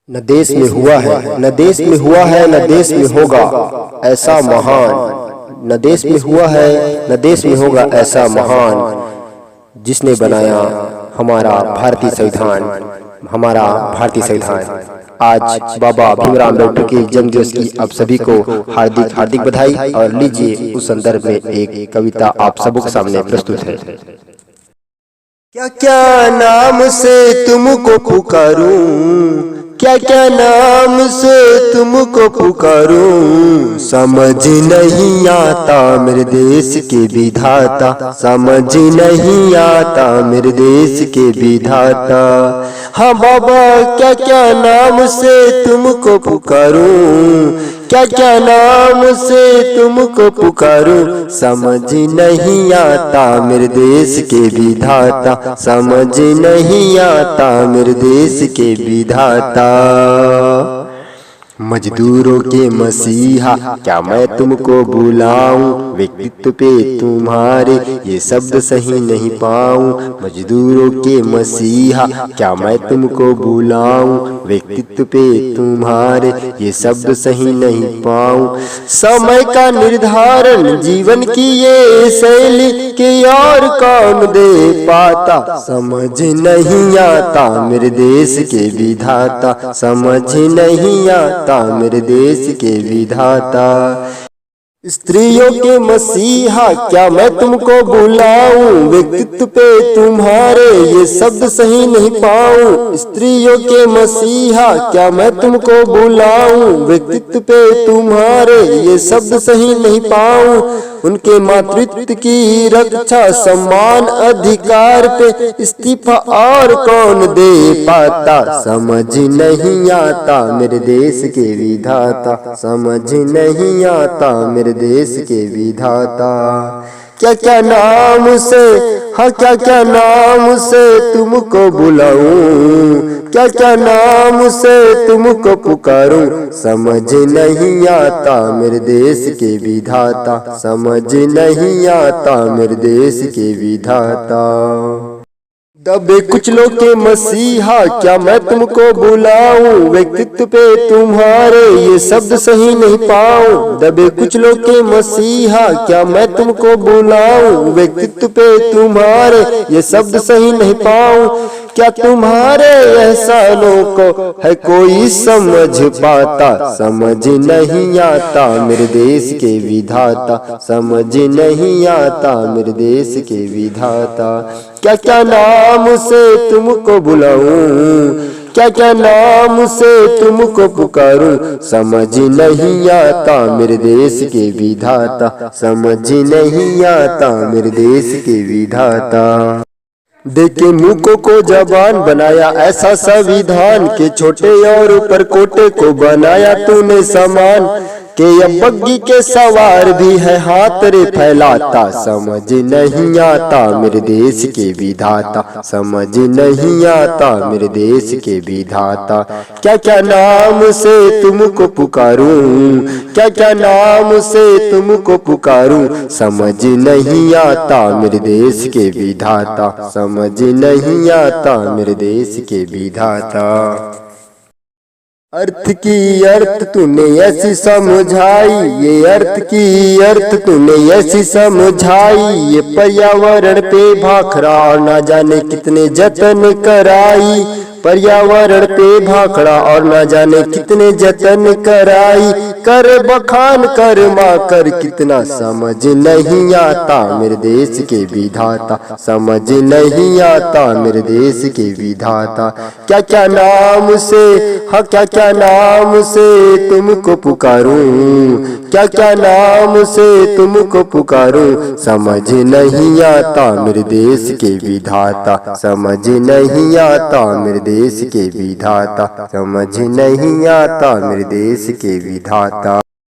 न देश में हुआ है, न देश में हुआ है, न देश में होगा ऐसा महान। न देश में हुआ है, न देश में होगा ऐसा महान, जिसने बनाया हमारा भारतीय संविधान। हमारा भारतीय संविधान। आज बाबा भीमराव अम्बेडकर के जन्मदिवस की आप सभी को हार्दिक हार्दिक बधाई। और लीजिए, उस संदर्भ में एक कविता आप सबों के सामने प्रस्तुत है। क्या क्या नाम से तुमको पुकारूं, क्या क्या नाम से तुमको पुकारूं, समझ नहीं आता मेरे देश के विधाता, समझ नहीं आता मेरे देश के विधाता। हाँ बाबा, क्या क्या नाम से तुमको पुकारूं, क्या क्या नाम से तुमको पुकारूं, समझ नहीं आता मेरे देश के विधाता, समझ नहीं आता मेरे देश के विधाता। मजदूरों के मसीहा क्या मैं तुमको बुलाऊं, व्यक्तित्व पे तुम्हारे ये शब्द सही नहीं पाऊं। मजदूरों के मसीहा क्या मैं तुमको बुलाऊं, व्यक्तित्व पे तुम्हारे ये शब्द सही नहीं पाऊं। समय का निर्धारण जीवन की ये शैली के और कौन दे पाता, समझ नहीं आता मेरे देश के विधाता, समझ नहीं आता मेरे देश के विधाता। स्त्रियों के मसीहा क्या मैं तुमको बुलाऊं, व्यक्तित्व पे तुम्हारे ये शब्द सही नहीं पाऊं। स्त्रियों के मसीहा क्या मैं तुमको बुलाऊं, व्यक्तित्व पे तुम्हारे ये शब्द सही नहीं पाऊं। उनके मातृत्व की रक्षा सम्मान अधिकार पे इस्तीफा और कौन दे पाता, समझ नहीं आता मेरे देश के विधाता, समझ नहीं आता मेरे देश के विधाता। क्या क्या नाम से, हाँ क्या क्या नाम से तुमको बुलाऊं, क्या क्या नाम से तुमको पुकारूं, समझ नहीं आता मेरे देश के विधाता, समझ नहीं आता मेरे देश के विधाता। दबे कुचलों के मसीहा क्या मैं तुमको बुलाऊं, व्यक्तित्व पे तुम्हारे ये शब्द सही नहीं पाऊं। दबे कुचलों के मसीहा क्या मैं तुमको बुलाऊं, व्यक्तित्व पे तुम्हारे ये शब्द सही नहीं पाऊं। क्या तुम्हारे एहसानों को है कोई समझ पाता, समझ नहीं आता मेरे देश के विधाता, समझ नहीं आता मेरे देश के विधाता। क्या क्या नाम से तुमको बुलाऊं, क्या क्या नाम से तुमको पुकारूं, समझ नहीं आता मेरे देश के विधाता, समझ नहीं आता मेरे देश के विधाता। देखे मूकों को जबान बनाया ऐसा संविधान के, छोटे और ऊपर कोटे को बनाया तूने समान के। अब बग्गी के सवार भी है हाथ रे फैलाता, समझ नहीं आता मेरे देश के विधाता, समझ नहीं आता मेरे देश के विधाता। क्या क्या नाम से तुमको पुकारूं, क्या क्या नाम से तुमको पुकारूं, समझ नहीं आता मेरे देश के विधाता, समझ नहीं आता मेरे देश के विधाता। अर्थ की अर्थ तूने ऐसी समझाई, ये अर्थ की अर्थ तूने ऐसी समझाई, ये पर्यावरण पे भाखड़ा और ना जाने कितने जतन कराई। पर्यावरण पे भाखड़ा और ना जाने कितने जतन कराई, कर बखान कर माँ कर कितना, समझ नहीं आता मेरे देश के विधाता, समझ नहीं आता मेरे देश के विधाता। क्या क्या नाम से, हाँ क्या क्या नाम से तुमको पुकारूं, क्या क्या नाम से तुमको पुकारूं, समझ नहीं आता मेरे देश के विधाता, समझ नहीं आता मेरे देश के विधाता, समझ नहीं आता मेरे देश के विधाता।